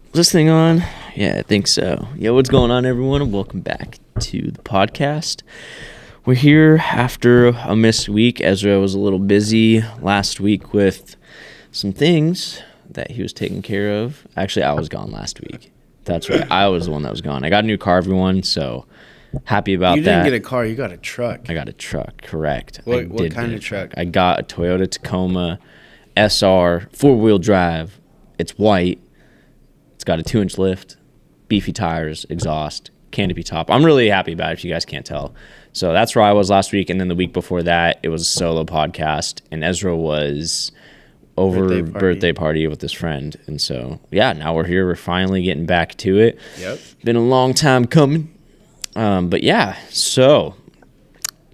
Is this thing on? Yeah, I think so. Yo, what's going on, everyone? And welcome back to the podcast. We're here after a missed week. Ezra was a little busy last week with some things that he was taking care of. Actually, I was gone last week. That's right. I was the one that was gone. I got a new car, everyone, so happy about that. You didn't get a car. You got a truck. I got a truck, correct. What kind of truck? I got a Toyota Tacoma SR, four-wheel drive. It's white. It's got a 2-inch lift, beefy tires, exhaust, canopy top. I'm really happy about it if you guys can't tell. So that's where I was last week. And then the week before that, it was a solo podcast. And Ezra was over birthday party with his friend. And so, yeah, now we're here. We're finally getting back to it. Yep. Been a long time coming. But, yeah, so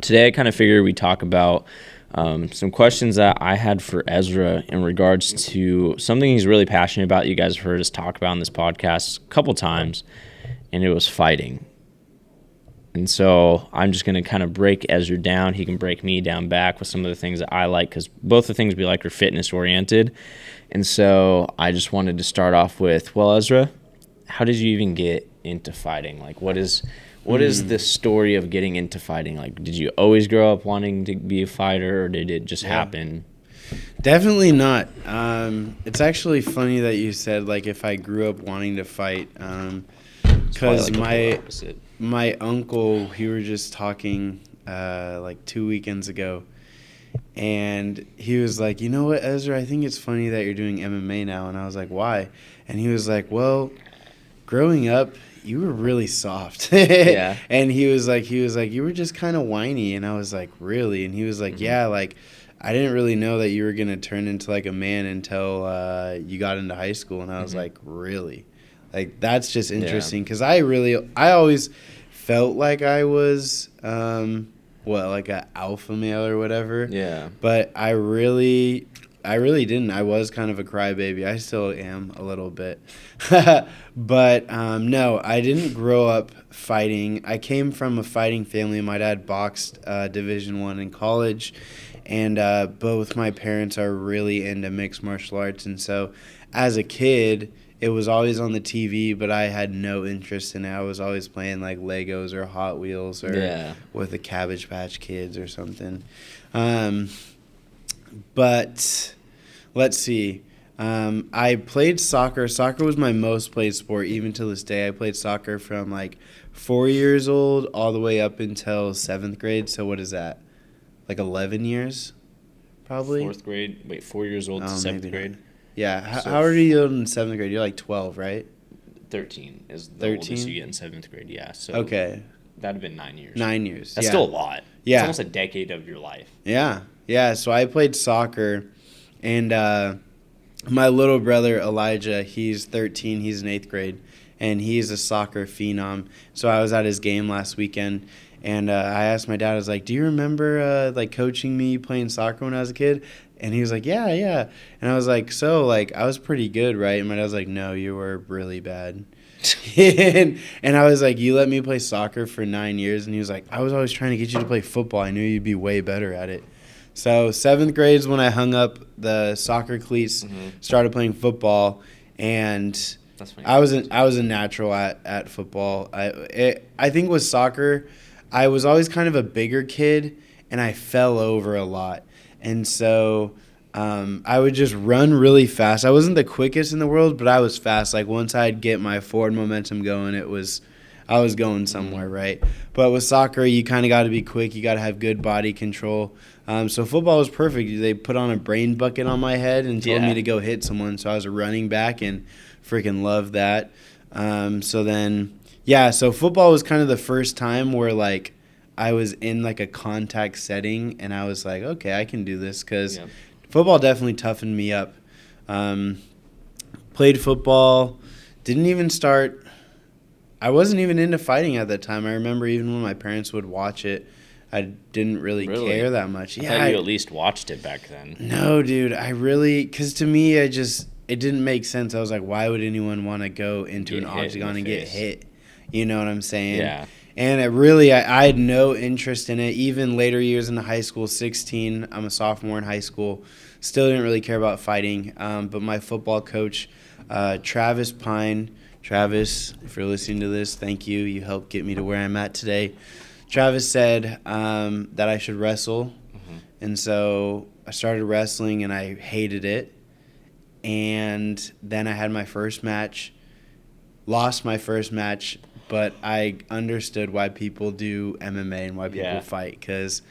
today I kind of figured we'd talk about some questions that I had for Ezra in regards to something he's really passionate about. You guys have heard us talk about on this podcast a couple times, and it was fighting. And so I'm just going to kind of break Ezra down. He can break me down back with some of the things that I like, because both the things we like are fitness-oriented. And so I just wanted to start off with, well, Ezra, how did you even get into fighting? Like, what is the story of getting into fighting? Like, did you always grow up wanting to be a fighter, or did it just happen? Definitely not. It's actually funny that you said, like, if I grew up wanting to fight, because my uncle, we were just talking like 2 weekends ago, and he was like, you know what, Ezra, I think it's funny that you're doing MMA now. And I was like, why? And he was like, well, growing up, you were really soft. Yeah. And he was like, you were just kind of whiny. And I was like, really? And he was like, yeah, like, I didn't really know that you were going to turn into like a man until you got into high school. And I was like, really? Like, that's just interesting. Because I always felt like I was, like an alpha male or whatever. Yeah. But I really didn't. I was kind of a crybaby. I still am a little bit. But no, I didn't grow up fighting. I came from a fighting family. My dad boxed Division I in college, and both my parents are really into mixed martial arts. And so as a kid, it was always on the TV, but I had no interest in it. I was always playing like Legos or Hot Wheels or with the Cabbage Patch Kids or something. But let's see. I played soccer. Soccer was my most played sport, even to this day. I played soccer from like 4 years old all the way up until 7th grade. So what is that? Like 11 years, probably? 4th grade. Wait, 4 years old to 7th grade? Not. Yeah. How old are you in 7th grade? You're like 12, right? 13 is the oldest you get in 7th grade, yeah. So okay. That'd have been 9 years. 9 years. That's still a lot. Yeah. It's almost a decade of your life. Yeah. Yeah. So I played soccer, and my little brother, Elijah, he's 13. He's in 8th grade, and he's a soccer phenom. So I was at his game last weekend, and I asked my dad, I was like, do you remember like coaching me playing soccer when I was a kid? And he was like, yeah. And I was like, so, like, I was pretty good, right? And my dad was like, no, you were really bad. and I was like, you let me play soccer for 9 years? And he was like, I was always trying to get you to play football. I knew you'd be way better at it. So 7th grade is when I hung up the soccer cleats, started playing football, and that's funny. I was a natural at football. I think with soccer, I was always kind of a bigger kid, and I fell over a lot. And so I would just run really fast. I wasn't the quickest in the world, but I was fast. Like, once I'd get my forward momentum going, I was going somewhere, right? But with soccer, you kind of got to be quick. You got to have good body control. So football was perfect. They put on a brain bucket on my head and told me to go hit someone. So I was a running back and freaking loved that. So football was kind of the first time where, like, I was in like a contact setting, and I was like, okay, I can do this, because football definitely toughened me up. Played football, didn't even start. I wasn't even into fighting at that time. I remember even when my parents would watch it, I didn't really care that much. I thought you at least watched it back then. No, dude, because to me, it didn't make sense. I was like, why would anyone want to go into an octagon and get hit? You know what I'm saying? Yeah. And I had no interest in it. Even later years into high school, 16, I'm a sophomore in high school, still didn't really care about fighting. But my football coach Travis Pine. Travis, if you're listening to this, thank you. You helped get me to where I'm at today. Travis said that I should wrestle. Mm-hmm. And so I started wrestling, and I hated it. And then I had my first match, lost my first match, but I understood why people do MMA and why people fight. Because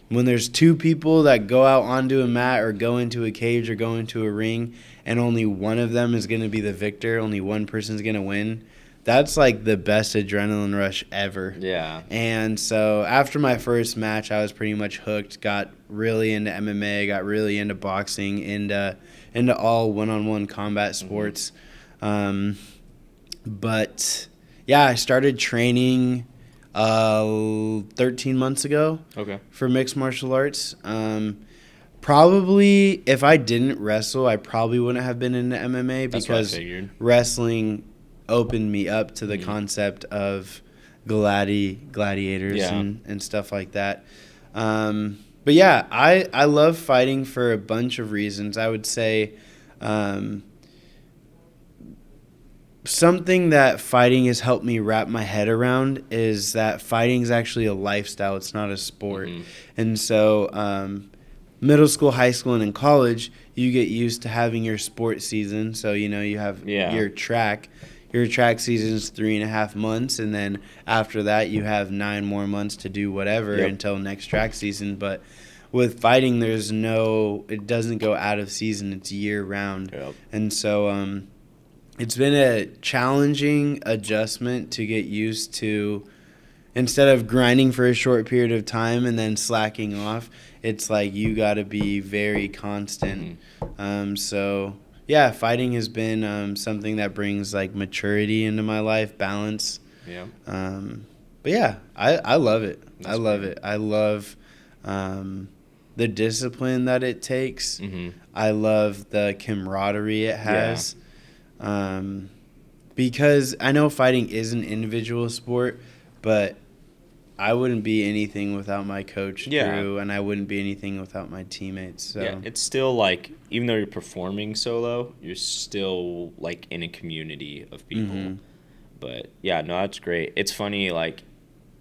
when there's two people that go out onto a mat or go into a cage or go into a ring and only one of them is going to be the victor, only one person's going to win, that's like the best adrenaline rush ever. Yeah. And so after my first match, I was pretty much hooked, got really into MMA, got really into boxing, into all one-on-one combat sports. But yeah, I started training 13 months ago for mixed martial arts. Probably if I didn't wrestle, I probably wouldn't have been into MMA because wrestling opened me up to the concept of gladiators and stuff like that. But yeah, I love fighting for a bunch of reasons. I would say something that fighting has helped me wrap my head around is that fighting is actually a lifestyle. It's not a sport. Mm-hmm. And so middle school, high school, and in college, you get used to having your sport season. So, you have your track. Your track season is 3.5 months, and then after that, you have 9 more months to do whatever until next track season. But with fighting, it doesn't go out of season. It's year round. Yep. And so it's been a challenging adjustment to get used to. Instead of grinding for a short period of time and then slacking off, it's like you got to be very constant. So yeah, fighting has been something that brings like maturity into my life, balance. Yeah. But yeah, I love it. I love it. I love the discipline that it takes. Mm-hmm. I love the camaraderie it has. Because I know fighting is an individual sport, but I wouldn't be anything without my coach, Drew, and I wouldn't be anything without my teammates. So. Yeah, it's still like, even though you're performing solo, you're still like in a community of people. Mm-hmm. But yeah, no, that's great. It's funny, like,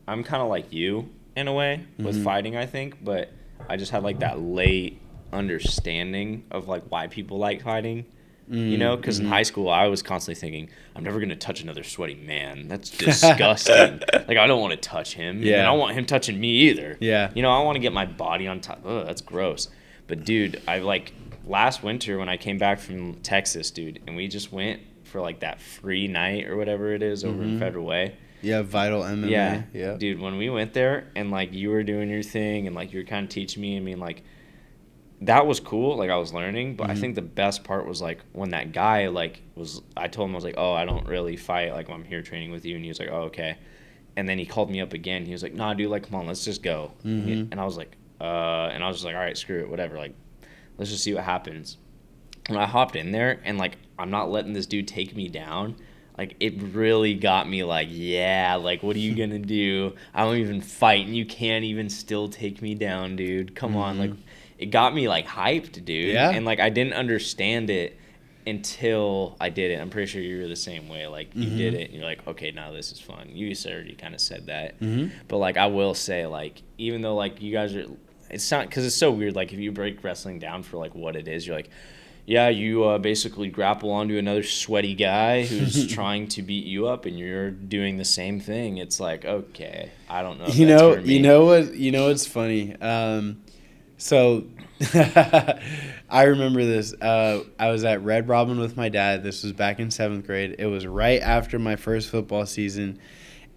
I'm kind of like you in a way with fighting, I think, but I just had like that late understanding of like why people like fighting. Because in high school, I was constantly thinking, I'm never going to touch another sweaty man. That's disgusting. Like, I don't want to touch him. Yeah. And I don't want him touching me either. Yeah. I want to get my body on top. Ugh, that's gross. But, dude, last winter when I came back from Texas, dude, and we just went for, like, that free night or whatever it is over in Federal Way. Yeah, Vital MMA. Yeah. Dude, when we went there and, like, you were doing your thing and, like, you were kind of teaching me, that was cool, like I was learning, but I think the best part was like when that guy I told him, I was like, oh, I don't really fight, like I'm here training with you, and he was like, oh, okay. And then he called me up again, he was like, nah, dude, like come on, let's just go. And I was like, all right, screw it, whatever, like let's just see what happens. And I hopped in there, and like I'm not letting this dude take me down. Like it really got me like, yeah, like what are you gonna do? I don't even fight, and you can't even still take me down, dude. Come on, like. It got me, like, hyped, dude. Yeah. And, like, I didn't understand it until I did it. I'm pretty sure you were the same way. Like, you did it, and you're like, okay, now this is fun. You already kind of said that. But, like, I will say, like, even though, like, you guys are – it's not – because it's so weird. Like, if you break wrestling down for, like, what it is, you're like, yeah, you basically grapple onto another sweaty guy who's trying to beat you up, and you're doing the same thing. It's like, okay, I don't know if that's for me. You know what's funny? So I remember this. I was at Red Robin with my dad. This was back in 7th grade. It was right after my first football season.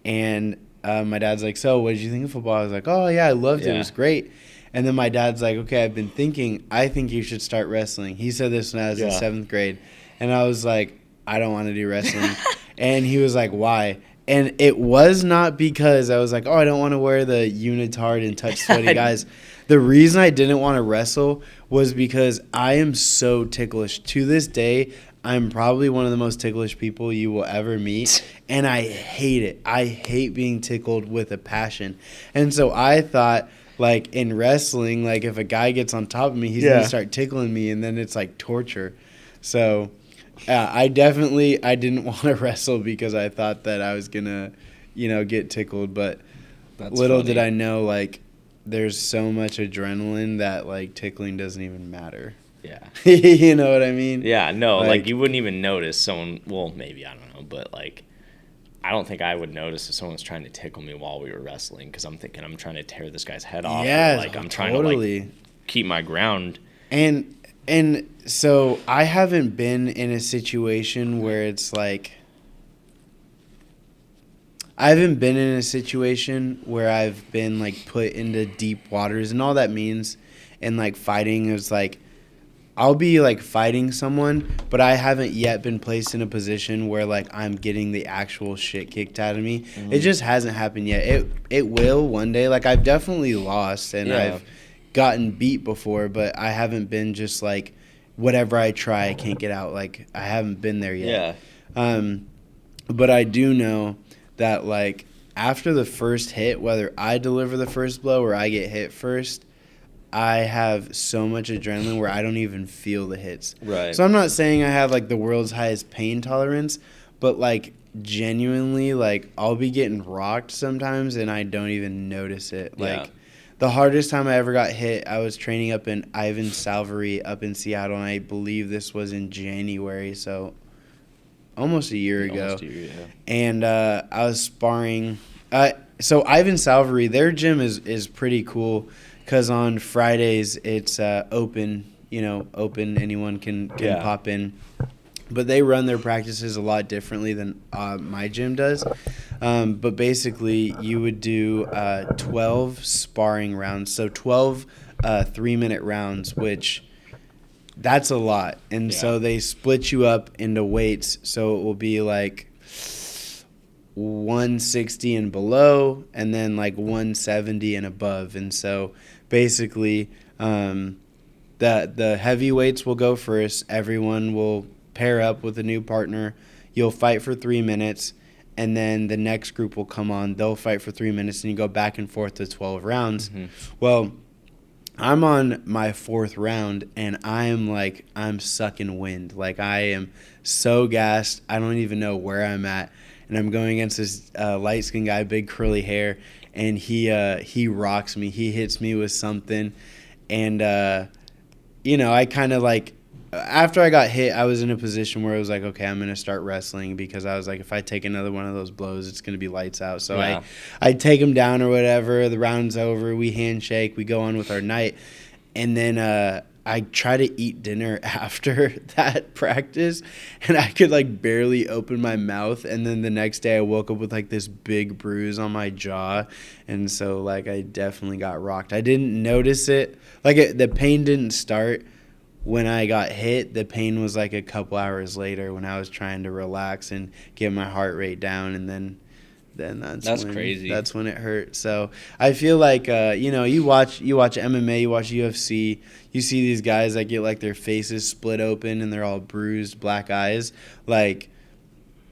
And my dad's like, so what did you think of football? I was like, oh, yeah, I loved it. It was great. And then my dad's like, okay, I've been thinking, I think you should start wrestling. He said this when I was in 7th grade. And I was like, I don't want to do wrestling. And he was like, why? And it was not because I was like, oh, I don't want to wear the unitard and touch sweaty guys. The reason I didn't want to wrestle was because I am so ticklish. To this day, I'm probably one of the most ticklish people you will ever meet, and I hate it. I hate being tickled with a passion. And so I thought, like, in wrestling, like, if a guy gets on top of me, he's going to start tickling me, and then it's, like, torture. So I didn't want to wrestle because I thought that I was gonna, get tickled. But That's little funny. did I know, like, there's so much adrenaline that like tickling doesn't even matter. Yeah. You know what I mean? Yeah, no, like you wouldn't even notice someone, well, maybe, I don't know, but like I don't think I would notice if someone's trying to tickle me while we were wrestling because I'm thinking I'm trying to tear this guy's head off. Yeah, or like I'm trying to like keep my ground. And so I haven't been in a situation where it's like I haven't been in a situation where I've been like put into deep waters, and all that means and like fighting is like I'll be like fighting someone, but I haven't yet been placed in a position where like I'm getting the actual shit kicked out of me. It just hasn't happened yet. It will one day. Like I've definitely lost and I've gotten beat before, but I haven't been just like whatever I try I can't get out. Like I haven't been there yet. Yeah. But I do know that like after the first hit, whether I deliver the first blow or I get hit first, I have so much adrenaline where I don't even feel the hits. Right. So I'm not saying I have like the world's highest pain tolerance, but like genuinely, like I'll be getting rocked sometimes and I don't even notice it. Like the hardest time I ever got hit, I was training up in Ivan Salvery up in Seattle, and I believe this was in January, so almost a year ago. Almost a year, yeah. And I was sparring. So Ivan Salvery, their gym is pretty cool. Because on Fridays, it's open, open. Anyone can pop in. But they run their practices a lot differently than my gym does. But basically, you would do 12 sparring rounds. So 12 3-minute rounds, which that's a lot. And so they split you up into weights. So it will be like 160 and below, and then like 170 and above. And so basically the heavyweights will go first. Everyone will pair up with a new partner. You'll fight for 3 minutes, and then the next group will come on. They'll fight for 3 minutes, and you go back and forth to 12 rounds. Well, I'm on my 4th round, and I'm sucking wind. Like I am so gassed, I don't even know where I'm at. And I'm going against this light-skinned guy, big curly hair, and he rocks me. He hits me with something, and I kind of like after I got hit, I was in a position where I was like, okay, I'm gonna start wrestling, because I was like, if I take another one of those blows, it's gonna be lights out. So I take him down or whatever. The round's over. We handshake. We go on with our night, and then I try to eat dinner after that practice, and I could like barely open my mouth. And then the next day I woke up with like this big bruise on my jaw. And so like I definitely got rocked. I didn't notice it. Like the pain didn't start when I got hit. The pain was like a couple hours later when I was trying to relax and get my heart rate down. And then that's crazy. That's when it hurt. So I feel like you watch MMA, you watch UFC, you see these guys that get like their faces split open and they're all bruised, black eyes. Like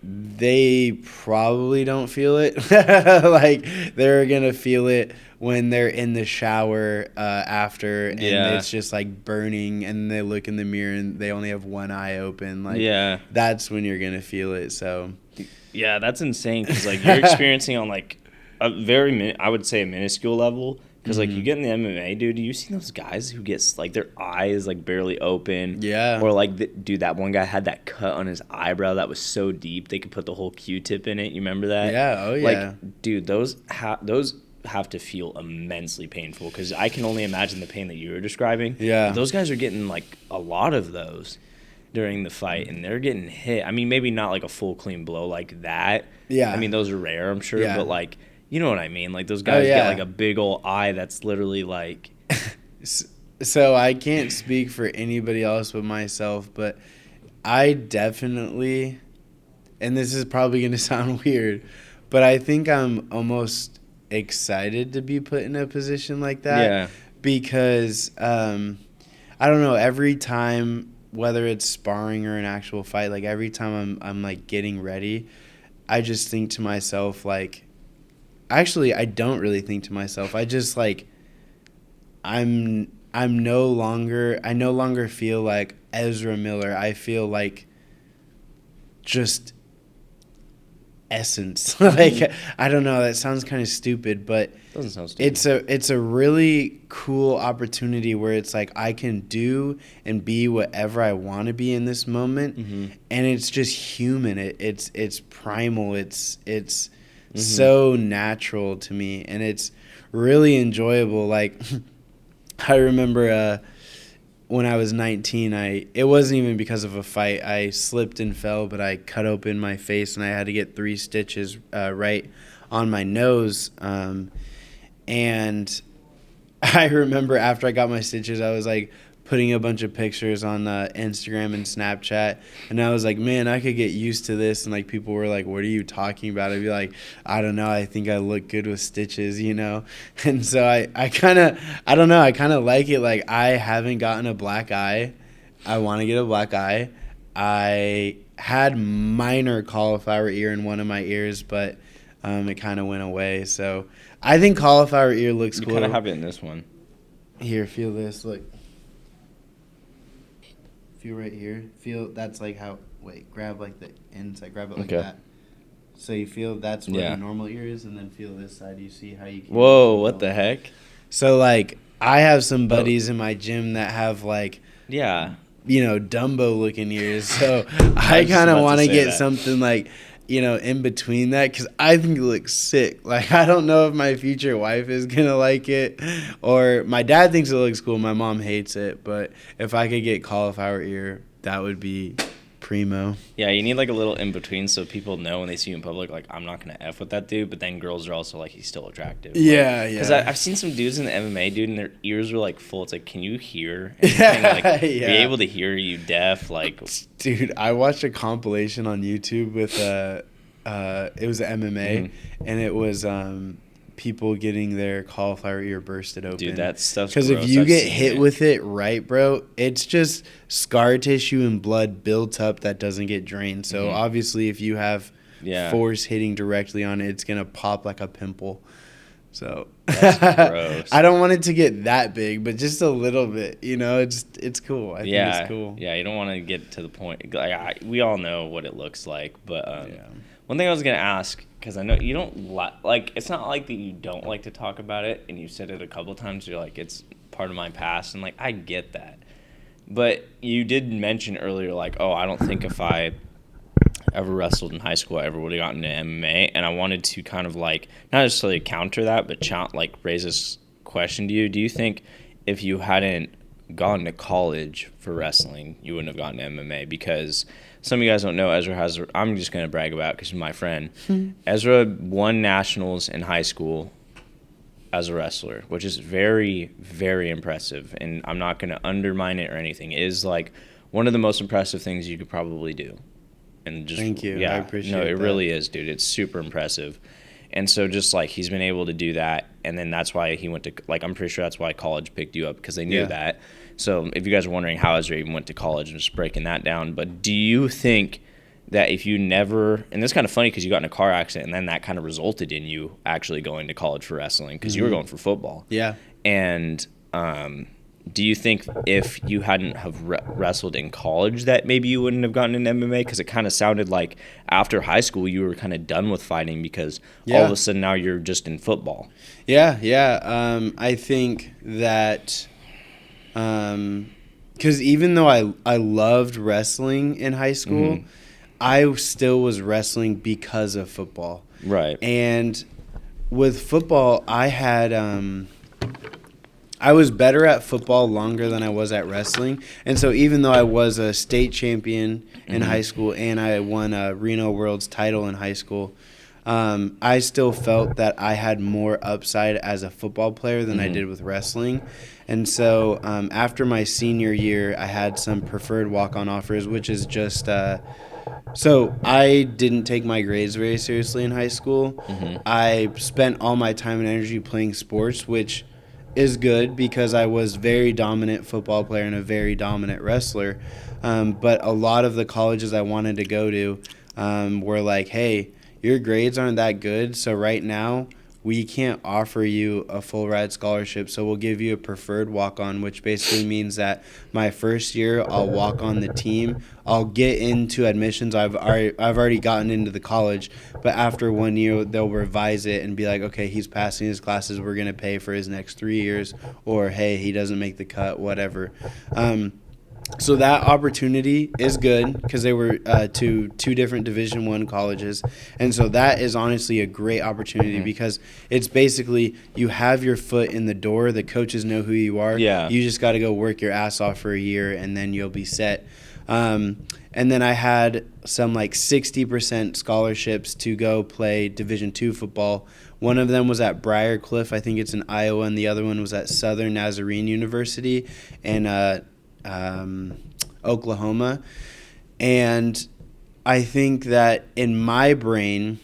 they probably don't feel it. Like they're gonna feel it when they're in the shower after, and it's just like burning, and they look in the mirror and they only have one eye open. Like that's when you're gonna feel it. So. Yeah, that's insane, because like you're experiencing on like a very, I would say, a minuscule level. Because like you get in the MMA, dude, you see those guys who get like their eyes like barely open. Yeah. Or like, dude, that one guy had that cut on his eyebrow that was so deep they could put the whole Q-tip in it. You remember that? Yeah. Oh yeah. Like, dude, those have to feel immensely painful, because I can only imagine the pain that you were describing. Yeah. But those guys are getting like a lot of those during the fight, and they're getting hit. I mean, maybe not like a full clean blow like that. Yeah. I mean, those are rare, I'm sure, but like, you know what I mean? Like those guys yeah. get like a big old eye that's literally like. So I can't speak for anybody else but myself, but I definitely, and this is probably going to sound weird, but I think I'm almost excited to be put in a position like that. Yeah. Because I don't know, every time, whether it's sparring or an actual fight, like every time I'm like getting ready, I just think to myself, like, actually I don't really think to myself. I just like I no longer feel like Ezra Miller. I feel like just essence. Like, I don't know, that sounds kind of stupid, but Doesn't sound stupid. it's a really cool opportunity where it's like I can do and be whatever I want to be in this moment, and it's just human. It's primal. It's so natural to me, and it's really enjoyable. Like, I remember when I was 19, it wasn't even because of a fight. I slipped and fell, but I cut open my face, and I had to get 3 stitches right on my nose. And I remember after I got my stitches, I was like putting a bunch of pictures on Instagram and Snapchat, and I was like, man, I could get used to this. And like, people were like, what are you talking about? I'd be like, I don't know, I think I look good with stitches, you know. And so I kind of, I don't know, I kind of like it. Like, I haven't gotten a black eye. I want to get a black eye. I had minor cauliflower ear in one of my ears, but it kind of went away. So I think cauliflower ear looks cool. You kind of have it in this one. Here, feel this. Look. Feel right here. Feel, that's like how, wait, grab like the inside. Grab it like that. So you feel that's where the normal ear is, and then feel this side. You see how you can. Whoa, what the heck? So, like, I have some buddies in my gym that have, like, you know, Dumbo-looking ears. So I kind of want to get something, like, you know, in between that, because I think it looks sick. Like, I don't know if my future wife is going to like it, or my dad thinks it looks cool. My mom hates it, but if I could get cauliflower ear, that would be primo. Yeah, you need like a little in between so people know when they see you in public, like, I'm not going to F with that dude, but then girls are also like, he's still attractive. Yeah, yeah. Because I've seen some dudes in the MMA, dude, and their ears were like full. It's like, can you hear? And can, like, be able to hear you deaf? Like, dude, I watched a compilation on YouTube with it was MMA, and it was people getting their cauliflower ear bursted open. Dude, that stuff's because if you get hit with it right, bro, it's just scar tissue and blood built up that doesn't get drained. So obviously, if you have force hitting directly on it, it's gonna pop like a pimple. So that's gross. I don't want it to get that big, but just a little bit. You know, it's cool. I think it's cool. Yeah, you don't want to get to the point. Like, we all know what it looks like, but one thing I was gonna ask, because I know you don't like. It's not like that you don't like to talk about it, and you said it a couple times. You're like, it's part of my past, and like, I get that. But you did mention earlier, like, oh, I don't think if I ever wrestled in high school, I ever would have gotten into MMA. And I wanted to kind of like, not necessarily counter that, but like raise this question to you. Do you think if you hadn't gone to college for wrestling, you wouldn't have gotten to MMA? Because some of you guys don't know, Ezra has, I'm just going to brag about because he's my friend. Ezra won nationals in high school as a wrestler, which is very, very impressive. And I'm not going to undermine it or anything. It is like one of the most impressive things you could probably do. And just, thank you. Yeah, I appreciate it. No, it really is, dude. It's super impressive. And so just like he's been able to do that. And then that's why he went to, like, I'm pretty sure that's why college picked you up, because they knew that. So if you guys are wondering how Ezra even went to college, I'm just breaking that down. But do you think that if you never, and it's kind of funny because you got in a car accident and then that kind of resulted in you actually going to college for wrestling because you were going for football. Yeah. And do you think if you hadn't have wrestled in college that maybe you wouldn't have gotten into MMA? Because it kind of sounded like after high school you were kind of done with fighting because all of a sudden now you're just in football. Yeah. I think that because even though I loved wrestling in high school, I still was wrestling because of football. Right. And with football, I had I was better at football longer than I was at wrestling. And so even though I was a state champion in high school and I won a Reno World's title in high school, I still felt that I had more upside as a football player than I did with wrestling. And so after my senior year, I had some preferred walk-on offers, which is just so I didn't take my grades very seriously in high school. I spent all my time and energy playing sports, which is good because I was very dominant football player and a very dominant wrestler. But a lot of the colleges I wanted to go to were like, hey, your grades aren't that good, so right now we can't offer you a full ride scholarship, so we'll give you a preferred walk-on, which basically means that my first year I'll walk on the team. I'll get into admissions. I've already gotten into the college, but after 1 year they'll revise it and be like, okay, he's passing his classes, we're going to pay for his next 3 years, or hey, he doesn't make the cut, whatever. So that opportunity is good because they were two different Division I colleges. And so that is honestly a great opportunity because it's basically you have your foot in the door. The coaches know who you are. Yeah. You just got to go work your ass off for a year, and then you'll be set. And then I had some like 60% scholarships to go play Division II football. One of them was at Briarcliff. I think it's in Iowa, and the other one was at Southern Nazarene University in Oklahoma. And I think that in my brain,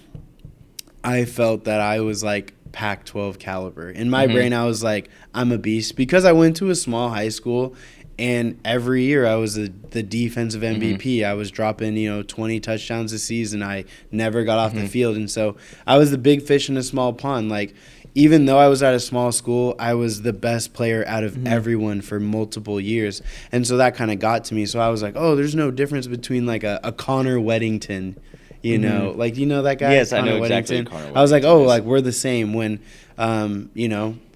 I felt that I was like Pac-12 caliber. In my brain, I was like, I'm a beast because I went to a small high school, and every year I was the defensive MVP. I was dropping 20 touchdowns a season. I never got off the field, and so I was the big fish in a small pond. Like, even though I was at a small school, I was the best player out of everyone for multiple years. And so that kind of got to me. So I was like, oh, there's no difference between like a Connor Weddington, like, that guy? Yes, Connor I know exactly Weddington. Connor Weddington I was like, oh, like we're the same when,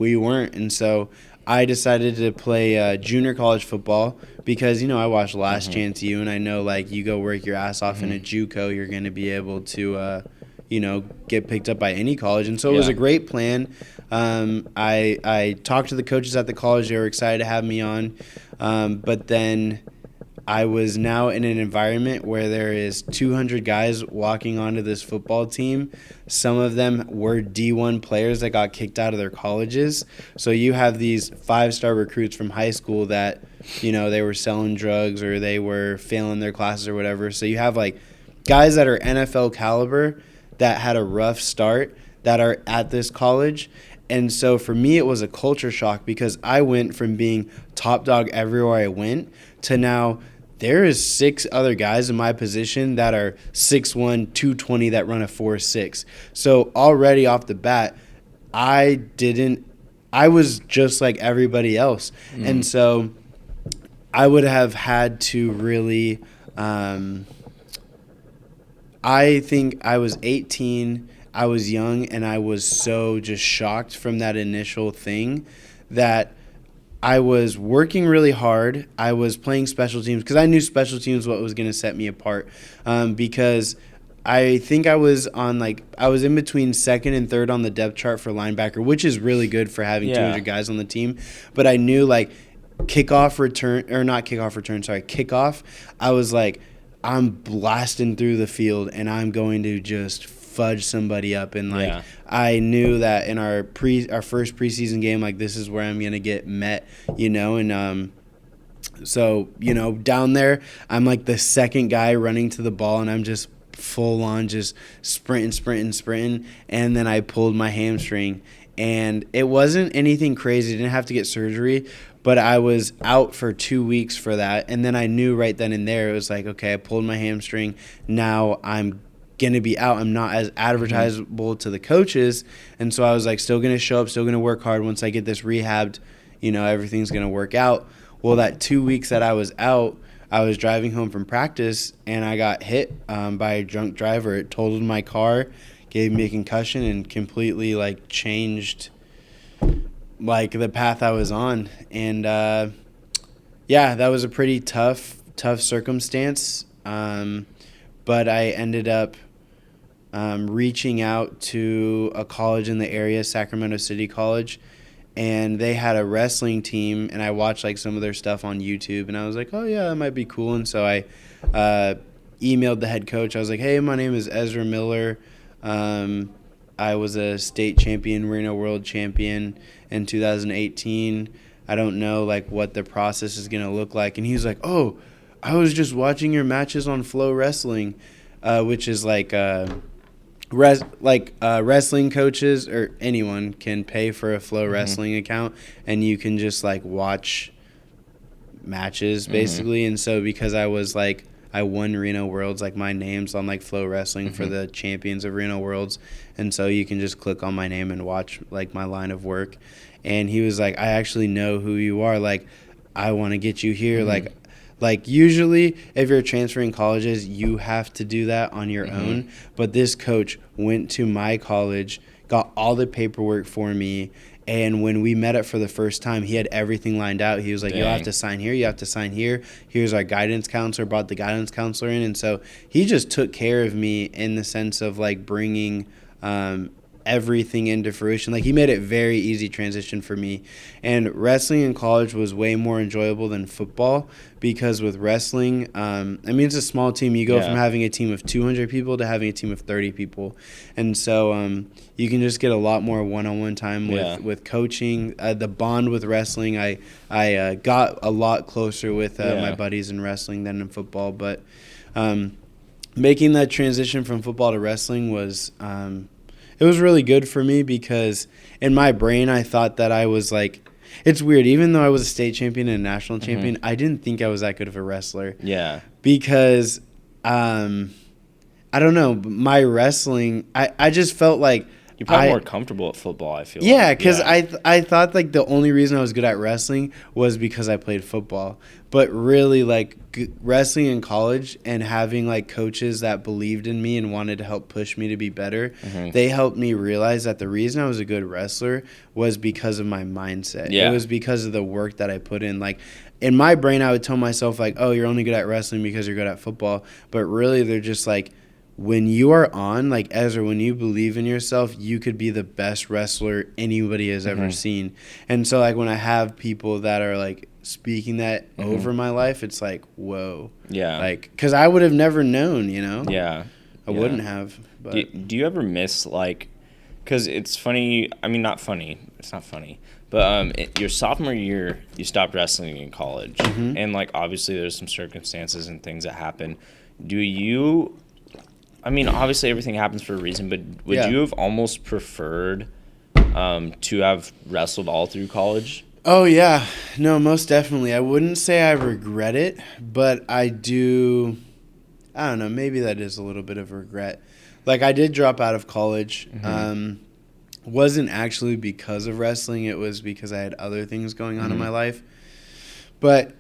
we weren't. And so I decided to play junior college football because, I watched Last Chance U, and I know like you go work your ass off in a JUCO, you're going to be able to, get picked up by any college. And so it was a great plan. I talked to the coaches at the college. They were excited to have me on. But then I was now in an environment where there is 200 guys walking onto this football team. Some of them were D1 players that got kicked out of their colleges. So you have these 5-star recruits from high school that, they were selling drugs or they were failing their classes or whatever. So you have like guys that are NFL caliber that had a rough start that are at this college. And so for me, it was a culture shock because I went from being top dog everywhere I went to now there is 6 other guys in my position that are 6'1", 220 that run a 4.6. So already off the bat, I was just like everybody else. And so I would have had to really, I think I was 18, I was young, and I was so just shocked from that initial thing that I was working really hard. I was playing special teams because I knew special teams what was going to set me apart because I think I was in between second and third on the depth chart for linebacker, which is really good for having 200 guys on the team. But I knew kickoff, I was like, I'm blasting through the field and I'm going to just fudge somebody up. And I knew that in our first preseason game, this is where I'm going to get met, and so, down there, I'm like the second guy running to the ball and I'm just full on just sprinting. And then I pulled my hamstring and it wasn't anything crazy. I didn't have to get surgery, but I was out for 2 weeks for that. And then I knew right then and there, it was like, okay, I pulled my hamstring. Now I'm going to be out. I'm not as advertisable to the coaches. And so I was like, still going to show up, still going to work hard. Once I get this rehabbed, everything's going to work out. Well, that 2 weeks that I was out, I was driving home from practice and I got hit by a drunk driver. It totaled my car, gave me a concussion, and completely changed the path I was on. And that was a pretty tough circumstance. But I ended up reaching out to a college in the area, Sacramento City College, and they had a wrestling team, and I watched some of their stuff on YouTube, and I was like, oh yeah, that might be cool. And so I emailed the head coach. I was like, hey, my name is Ezra Miller. I was a state champion, Reno world champion in 2018. I don't know what the process is going to look like. And he was like, oh, I was just watching your matches on Flow Wrestling, which is wrestling coaches or anyone can pay for a Flow Wrestling account, and you can just watch matches basically. And so because I was I won Reno Worlds. Like, my name's on like Flow Wrestling for the champions of Reno Worlds, and so you can just click on my name and watch like my line of work. And he was like, I actually know who you are. Like, I want to get you here. Like usually if you're transferring colleges, you have to do that on your own. But this coach went to my college, got all the paperwork for me. And when we met up for the first time, he had everything lined out. He was like, you have to sign here. You have to sign here. Here's our guidance counselor, brought the guidance counselor in. And so he just took care of me in the sense of like bringing everything into fruition. Like, he made it very easy transition for me. And wrestling in college was way more enjoyable than football, because with wrestling, it's a small team. You go from having a team of 200 people to having a team of 30 people. And so you can just get a lot more one-on-one time with coaching. The bond with wrestling, I got a lot closer with my buddies in wrestling than in football. But making that transition from football to wrestling was it was really good for me, because in my brain I thought that I was like, it's weird, even though I was a state champion and a national champion, I didn't think I was that good of a wrestler. Yeah. Because I don't know, my wrestling, I just felt like you're probably more comfortable at football, I feel. Yeah, because I thought like the only reason I was good at wrestling was because I played football. But really, like, wrestling in college and having like coaches that believed in me and wanted to help push me to be better, they helped me realize that the reason I was a good wrestler was because of my mindset. It was because of the work that I put in. Like, in my brain, I would tell myself like, oh, you're only good at wrestling because you're good at football. But really, they're just like, when you are on, like Ezra, when you believe in yourself, you could be the best wrestler anybody has ever seen. And so, like, when I have people that are like speaking that over my life, it's like, whoa. Yeah. Like, because I would have never known, you know? Yeah. I wouldn't have. But do you ever miss, like, because it's funny, I mean, not funny, it's not funny, but your sophomore year, you stopped wrestling in college. And, like, obviously there's some circumstances and things that happen. Do you... I mean, obviously everything happens for a reason, but would you have almost preferred to have wrestled all through college? Oh, yeah. No, most definitely. I wouldn't say I regret it, but I do... I don't know. Maybe that is a little bit of regret. Like, I did drop out of college. Wasn't actually because of wrestling. It was because I had other things going on in my life. But...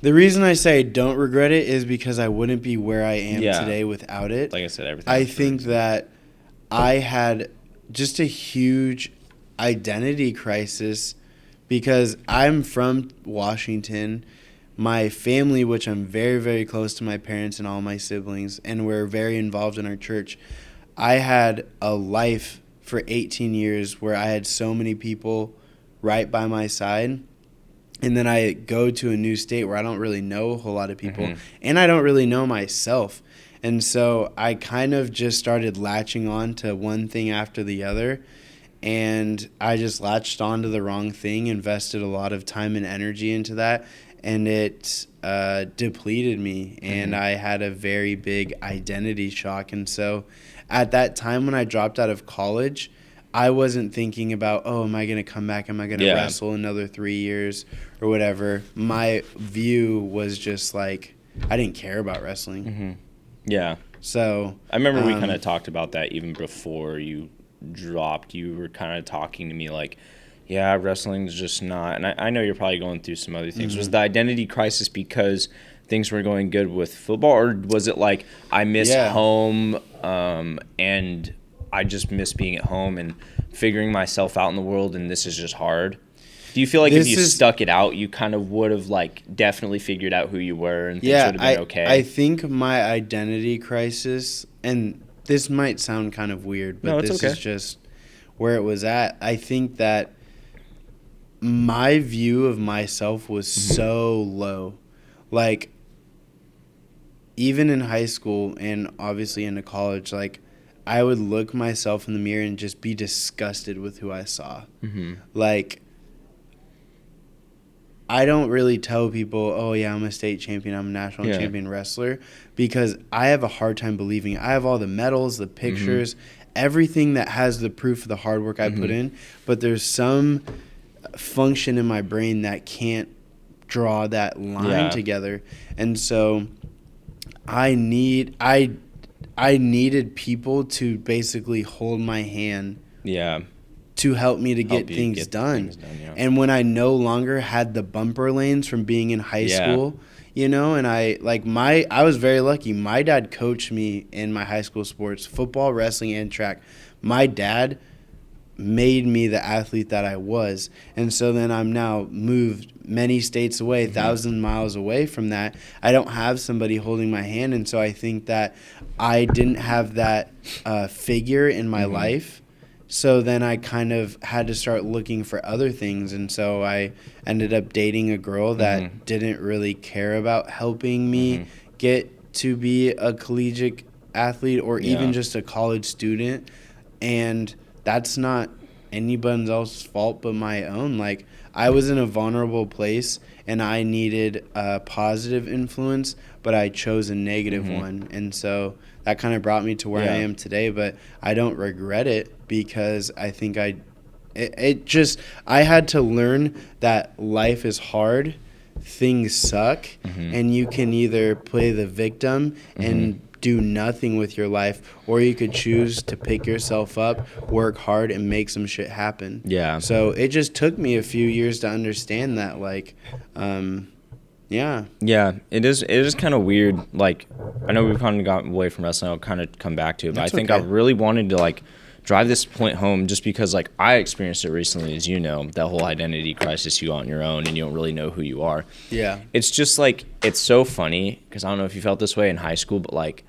the reason I say I don't regret it is because I wouldn't be where I am today without it. Like I said, everything. I think that I had just a huge identity crisis because I'm from Washington. My family, which I'm very, very close to my parents and all my siblings, and we're very involved in our church. I had a life for 18 years where I had so many people right by my side. And then I go to a new state where I don't really know a whole lot of people, and I don't really know myself. And so I kind of just started latching on to one thing after the other, and I just latched on to the wrong thing, invested a lot of time and energy into that, and it depleted me, and I had a very big identity shock. And so at that time when I dropped out of college, I wasn't thinking about, oh, am I going to come back? Am I going to wrestle another 3 years or whatever? My view was just like, I didn't care about wrestling. Yeah. So I remember we kind of talked about that even before you dropped. You were kind of talking to me like, yeah, wrestling's just not. And I know you're probably going through some other things. Was the identity crisis because things were going good with football, or was it like I miss home and I just miss being at home and figuring myself out in the world, and this is just hard? Do you feel like if you stuck it out, you kind of would have like definitely figured out who you were and things would have been okay? I think my identity crisis, and this might sound kind of weird, but this is just where it was at. I think that my view of myself was so low. Like, even in high school and obviously into college, like, I would look myself in the mirror and just be disgusted with who I saw. Like, I don't really tell people, oh, yeah, I'm a state champion, I'm a national champion wrestler, because I have a hard time believing it. I have all the medals, the pictures, everything that has the proof of the hard work I put in, but there's some function in my brain that can't draw that line together. And so I needed people to basically hold my hand. Yeah. To help me to get things done. Yeah. And when I no longer had the bumper lanes from being in high school, you know, and I was very lucky. My dad coached me in my high school sports, football, wrestling, and track. My dad made me the athlete that I was. And so then I'm now moved many states away, 1,000 miles away from that. I don't have somebody holding my hand. And so I think that I didn't have that figure in my life. So then I kind of had to start looking for other things. And so I ended up dating a girl that didn't really care about helping me get to be a collegiate athlete or even just a college student. And that's not anybody else's fault but my own. Like, I was in a vulnerable place and I needed a positive influence, but I chose a negative one. And so that kind of brought me to where I am today, but I don't regret it because I think I had to learn that life is hard, things suck, and you can either play the victim and do nothing with your life, or you could choose to pick yourself up, work hard, and make some shit happen. Yeah. So it just took me a few years to understand that, like, yeah. Yeah, it is kind of weird. Like, I know we've kind of gotten away from wrestling. I'll kind of come back to it, but I think I really wanted to, like, drive this point home just because, like, I experienced it recently, as you know, that whole identity crisis. You go on your own and you don't really know who you are. Yeah. It's just, like, it's so funny because I don't know if you felt this way in high school, but, like,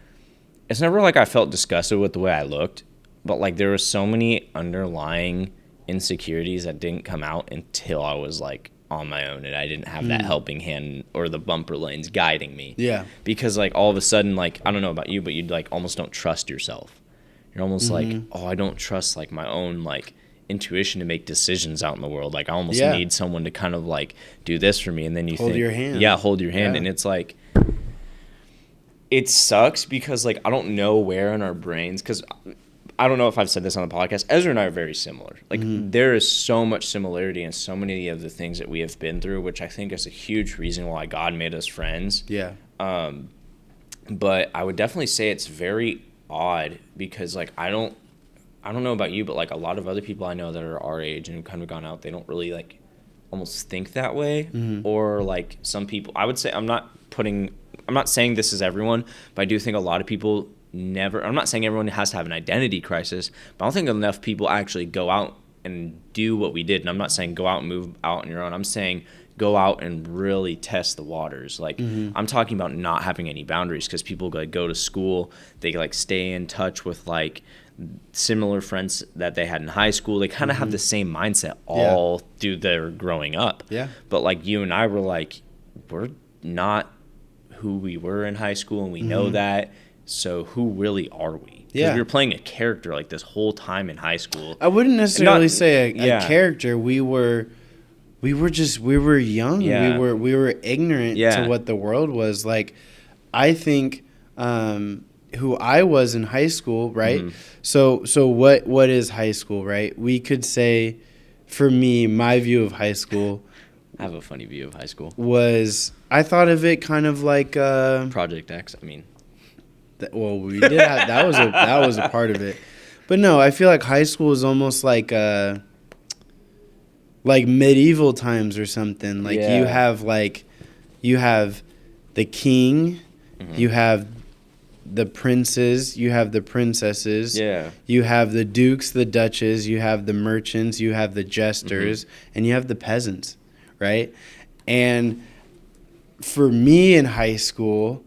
it's never like I felt disgusted with the way I looked, but, like, there were so many underlying insecurities that didn't come out until I was, like, on my own and I didn't have that helping hand or the bumper lanes guiding me. Yeah. Because, like, all of a sudden, like, I don't know about you, but you, like, almost don't trust yourself. You're almost like, oh, I don't trust, like, my own, like, intuition to make decisions out in the world. Like, I almost need someone to kind of, like, do this for me. And then you hold your hand. Yeah, hold your hand. And it's like, it sucks because, like, I don't know where in our brains, because I don't know if I've said this on the podcast, Ezra and I are very similar. Like, there is so much similarity in so many of the things that we have been through, which I think is a huge reason why God made us friends. Yeah. But I would definitely say it's very odd because, like, I don't know about you, but, like, a lot of other people I know that are our age and who kind of gone out, they don't really, like, almost think that way. Or, like, some people, I would say, I'm not saying this is everyone, but I do think a lot of people I'm not saying everyone has to have an identity crisis, but I don't think enough people actually go out and do what we did. And I'm not saying go out and move out on your own. I'm saying go out and really test the waters. Like, I'm talking about not having any boundaries because people, like, go to school, they, like, stay in touch with, like, similar friends that they had in high school. They kind of have the same mindset all through their growing up. Yeah. But, like, you and I were like, we're not who we were in high school, and we know that. So who really are we? Because we were playing a character, like, this whole time in high school. I wouldn't necessarily say a character. We were young. Yeah. We were ignorant to what the world was. Like, I think who I was in high school, right? So what is high school, right? We could say, for me, my view of high school, I have a funny view of high school. Was I thought of it kind of like Project X. I mean, well, we did have, that was a part of it, but no, I feel like high school is almost like medieval times or something. Like, you have the king, you have the princes, you have the princesses, you have the dukes, the duchess, you have the merchants, you have the jesters, and you have the peasants, right? And for me in high school,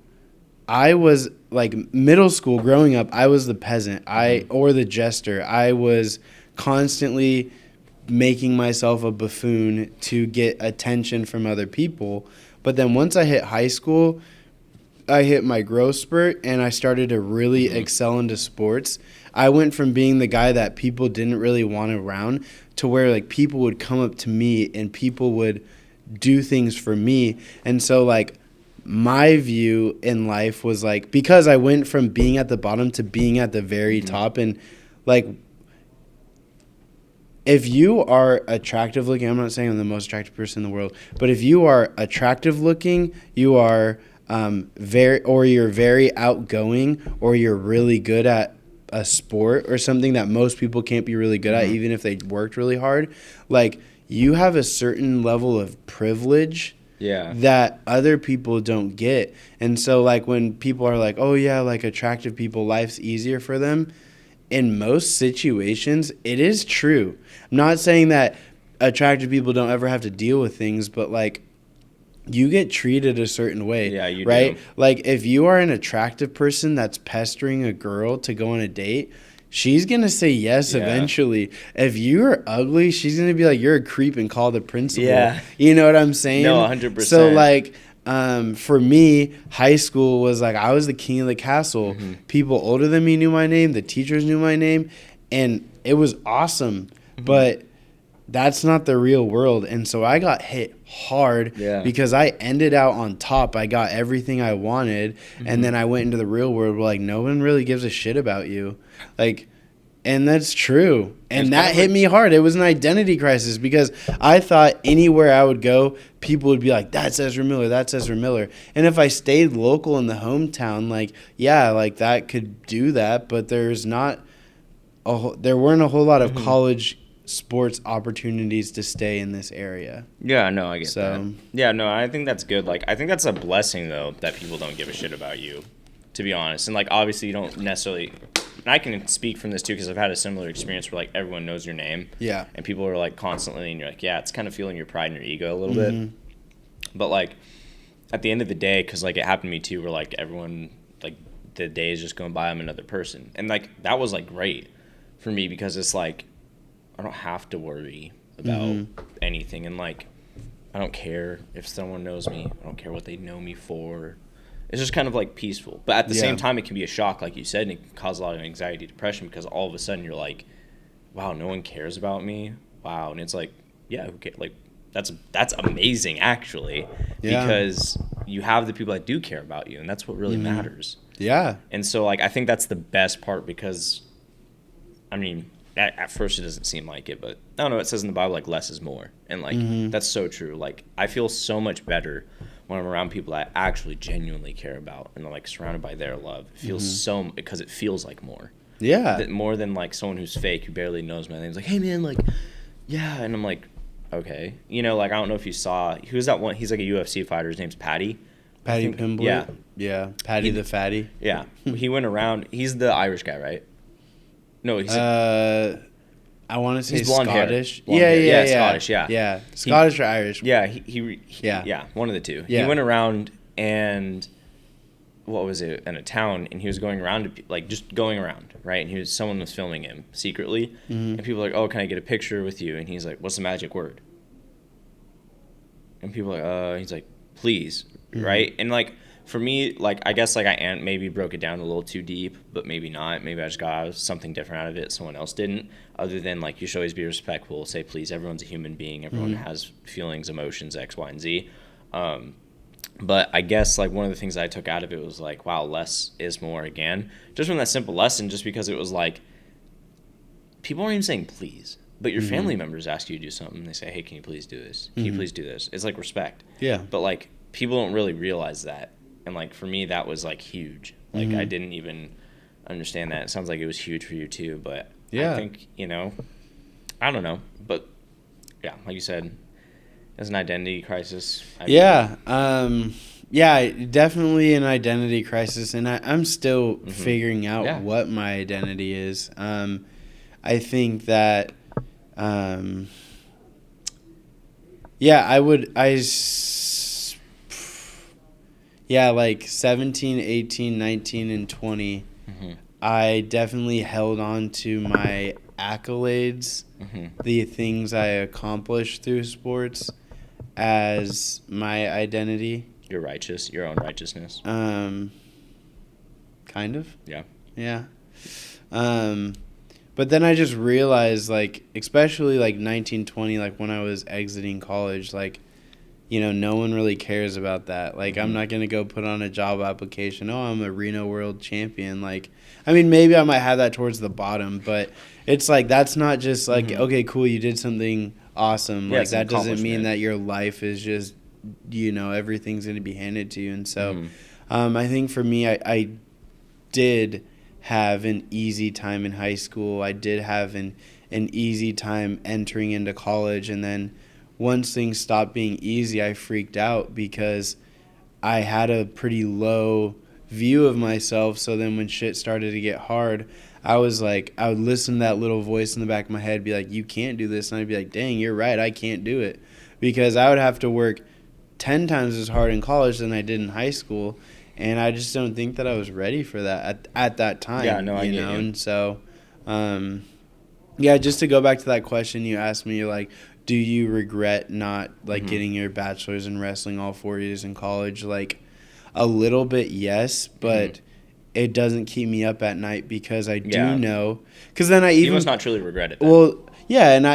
I was, like, middle school growing up, I was the peasant, or the jester. I was constantly making myself a buffoon to get attention from other people. But then once I hit high school, I hit my growth spurt and I started to really excel into sports. I went from being the guy that people didn't really want around to where, like, people would come up to me and people would do things for me. And so, like, my view in life was, like, because I went from being at the bottom to being at the very top, and, like, if you are attractive looking, I'm not saying I'm the most attractive person in the world, but if you are attractive looking, you are you're very outgoing, or you're really good at a sport or something that most people can't be really good at, even if they worked really hard, like you have a certain level of privilege that other people don't get. And so like when people are like, oh yeah, like attractive people, life's easier for them, in most situations it is true. I'm not saying that attractive people don't ever have to deal with things, but like you get treated a certain way. Yeah, you right? do. Like if you are an attractive person that's pestering a girl to go on a date, she's going to say yes eventually. If you're ugly, she's going to be like, you're a creep and call the principal. Yeah. You know what I'm saying? No, 100%. So like for me, high school was like I was the king of the castle. People older than me knew my name. The teachers knew my name. And it was awesome. But that's not the real world. And so I got hit hard because I ended out on top. I got everything I wanted. And then I went into the real world where like no one really gives a shit about you. Like, and that's true. And that hit me hard. It was an identity crisis because I thought anywhere I would go, people would be like, that's Ezra Miller, that's Ezra Miller. And if I stayed local in the hometown, like, yeah, like that could do that. But there weren't a whole lot of college sports opportunities to stay in this area. Yeah, no, I get that. Yeah, no, I think that's good. Like, I think that's a blessing, though, that people don't give a shit about you, to be honest. And, like, obviously you don't necessarily... And I can speak from this, too, because I've had a similar experience where, like, everyone knows your name. Yeah. And people are, like, constantly... And you're like, yeah, it's kind of feeling your pride and your ego a little bit. But, like, at the end of the day, because, like, it happened to me, too, where, like, everyone... Like, the day is just going by, I'm another person. And, like, that was, like, great for me because it's, like... I don't have to worry about anything. And, like, I don't care if someone knows me. I don't care what they know me for. It's just kind of, like, peaceful. But at the same time, it can be a shock, like you said, and it can cause a lot of anxiety, depression, because all of a sudden you're like, wow, no one cares about me? Wow. And it's like, yeah, who cares? Like, that's amazing, actually, because you have the people that do care about you, and that's what really matters. Yeah. And so, like, I think that's the best part because, I mean... At first it doesn't seem like it, but I don't know, it says in the Bible, like, less is more. And, like, that's so true. Like, I feel so much better when I'm around people that I actually genuinely care about and, like, surrounded by their love. It feels because it feels like more. Yeah. More than, like, someone who's fake, who barely knows my name. It's like, hey, man, like, yeah. And I'm like, okay. You know, like, I don't know if you saw, who's that one? He's, like, a UFC fighter. His name's Paddy. Paddy Pimblett? Yeah. Yeah. Paddy the Fatty. Yeah. He went around. He's the Irish guy, right? No, he's I want to say he's blonde Scottish. Hair. Blonde hair. Yeah, Scottish. Yeah, Scottish or Irish. Yeah, yeah, one of the two. Yeah. He went around and what was it in a town, and he was going around like just going around, right? And someone was filming him secretly, and people were like, "Oh, can I get a picture with you?" And he's like, "What's the magic word?" And people are like, he's like, "Please," right? And like. For me, like, I guess, like, I maybe broke it down a little too deep, but maybe not. Maybe I just got something different out of it someone else didn't. Other than, like, you should always be respectful, say please. Everyone's a human being. Everyone has feelings, emotions, X, Y, and Z. But I guess, like, one of the things I took out of it was, like, wow, less is more again. Just from that simple lesson, just because it was, like, people aren't even saying please. But your family members ask you to do something. They say, hey, can you please do this? Can you please do this? It's, like, respect. Yeah. But, like, people don't really realize that. And, like, for me, that was, like, huge. Like, I didn't even understand that. It sounds like it was huge for you, too. But I think, you know, I don't know. But, yeah, like you said, it's an identity crisis. Yeah, definitely an identity crisis. And I'm still figuring out what my identity is. I think that, like 17, 18, 19, and 20, I definitely held on to my accolades, the things I accomplished through sports, as my identity. Your own righteousness. Kind of. Yeah. Yeah. But then I just realized, like, especially, like, 19, 20, like, when I was exiting college, like, you know, no one really cares about that. Like, I'm not going to go put on a job application, oh, I'm a Reno world champion. Like, I mean, maybe I might have that towards the bottom, but it's like, that's not just like, okay, cool, you did something awesome. Yeah, like, that doesn't mean that your life is just everything's going to be handed to you. And so I think for me, I did have an easy time in high school. I did have an easy time entering into college. And then once things stopped being easy, I freaked out because I had a pretty low view of myself. So then when shit started to get hard, I was like, I would listen to that little voice in the back of my head be like, you can't do this. And I'd be like, dang, you're right, I can't do it. Because I would have to work 10 times as hard in college than I did in high school. And I just don't think that I was ready for that at that time. Yeah, no, I get you. And so, just to go back to that question you asked me, you're like, do you regret not, like, getting your bachelor's in wrestling all 4 years in college? Like, a little bit, yes, but it doesn't keep me up at night because I do know. Because then I even... You must not truly regret it then. Well, yeah, and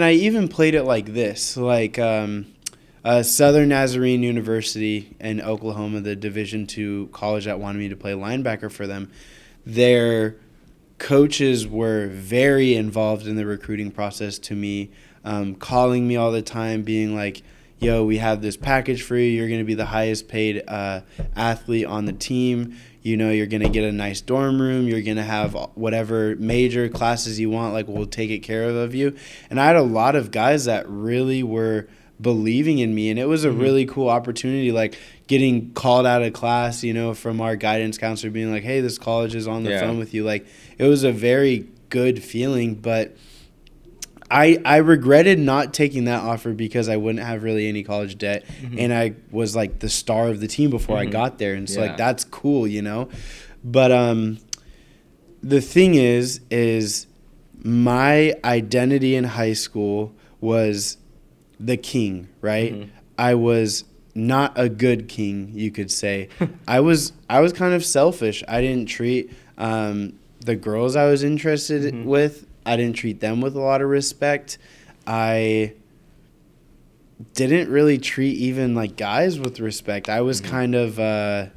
I even played it like this. Like, Southern Nazarene University in Oklahoma, the Division II college that wanted me to play linebacker for them, their coaches were very involved in the recruiting process to me, calling me all the time, being like, yo, we have this package for you. You're going to be the highest paid athlete on the team. You're going to get a nice dorm room. You're going to have whatever major classes you want. Like, we'll take it care of you. And I had a lot of guys that really were believing in me. And it was a really cool opportunity, like getting called out of class, from our guidance counselor being like, hey, this college is on the phone with you. Like, it was a very good feeling, but I regretted not taking that offer because I wouldn't have really any college debt, and I was like the star of the team before I got there, and so like that's cool, But the thing is my identity in high school was the king, right? I was not a good king, you could say. I was kind of selfish. I didn't treat the girls I was interested with, I didn't treat them with a lot of respect. I didn't really treat even like guys with respect. I was kind of, I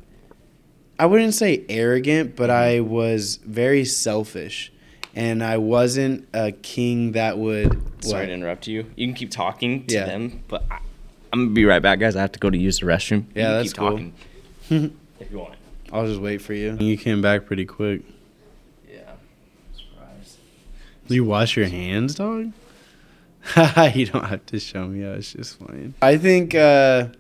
wouldn't say arrogant, but I was very selfish. And I wasn't a king that would... Sorry to interrupt you. You can keep talking to them, but I'm going to be right back, guys. I have to go to use the restroom. Yeah, that's keep cool. Talking if you want. I'll just wait for you. You came back pretty quick. You wash your hands, dog? You don't have to show me. I was just playing. I think at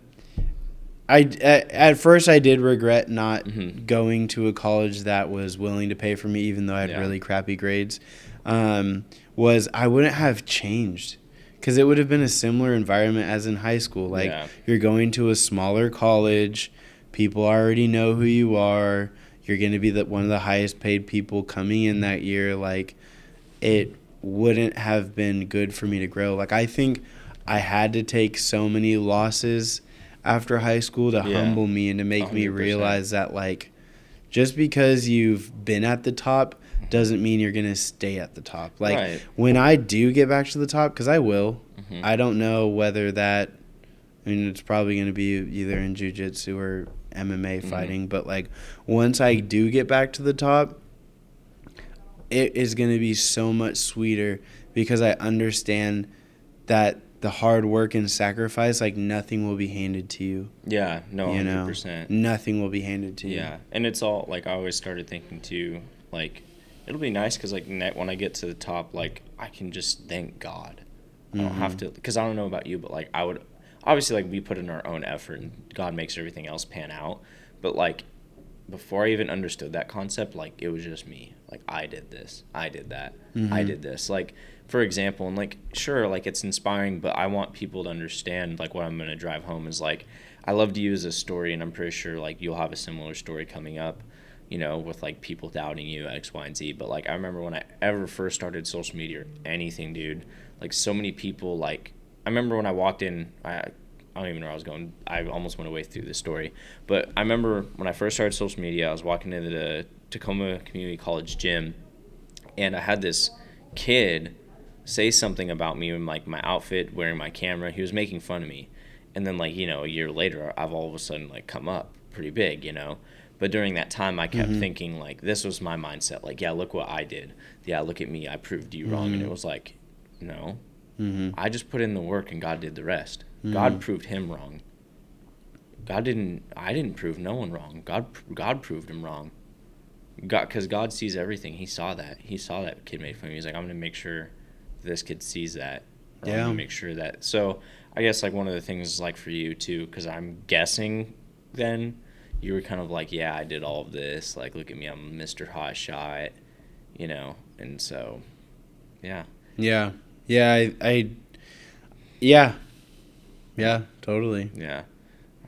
first I did regret not going to a college that was willing to pay for me, even though I had really crappy grades. Was I wouldn't have changed because it would have been a similar environment as in high school. Like you're going to a smaller college, people already know who you are. You're going to be one of the highest paid people coming in that year. Like, it wouldn't have been good for me to grow. Like, I think I had to take so many losses after high school to humble me and to make 100%. Me realize that, like, just because you've been at the top doesn't mean you're going to stay at the top. Like, when I do get back to the top, because I will, I don't know whether that, it's probably going to be either in jiu-jitsu or MMA fighting, but, like, once I do get back to the top, it is going to be so much sweeter because I understand that the hard work and sacrifice, like, nothing will be handed to you. Yeah, no, 100%. Nothing will be handed to you. Yeah, and it's all, like, I always started thinking, too, like, it'll be nice because, like, when I get to the top, like, I can just thank God. I don't have to, because I don't know about you, but, like, I would, obviously, like, we put in our own effort and God makes everything else pan out, but, like, before I even understood that concept, like, it was just me. Like, I did this, I did that, I did this. Like, for example, and, like, sure, like, it's inspiring, but I want people to understand, like, what I'm going to drive home is, like, I love to use a story, and I'm pretty sure, like, you'll have a similar story coming up, with, like, people doubting you, X, Y, and Z. But, like, I remember when I ever first started social media or anything, dude, like, so many people, like, I remember when I walked in, I don't even know where I was going. I almost went away through the story. But I remember when I first started social media, I was walking into the Tacoma Community College gym, and I had this kid say something about me in, like, my outfit, wearing my camera. He was making fun of me. And then, like, a year later, I've all of a sudden, like, come up pretty big, But during that time, I kept thinking, like, this was my mindset. Like, yeah, look what I did. Yeah, look at me. I proved you wrong. And it was like, no. I just put in the work, and God did the rest. God proved him wrong. I didn't prove no one wrong. God proved him wrong. Because God sees everything. He saw that. He saw that kid made fun of me. He's like, I'm going to make sure this kid sees that. I'm going to make sure that. So I guess like one of the things like for you too, because I'm guessing then you were kind of like, yeah, I did all of this. Like, look at me. I'm Mr. Hot Shot, And so, yeah. Yeah. Yeah. Yeah. Yeah, totally. Yeah.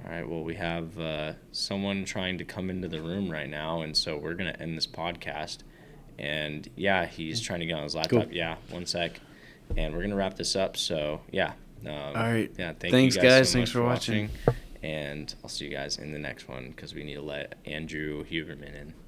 All right. Well, we have someone trying to come into the room right now, and so we're gonna end this podcast. And yeah, he's trying to get on his laptop. Cool. Yeah, one sec, and we're gonna wrap this up. So yeah. All right. Yeah. Thanks, you guys. So Thanks for watching. And I'll see you guys in the next one because we need to let Andrew Huberman in.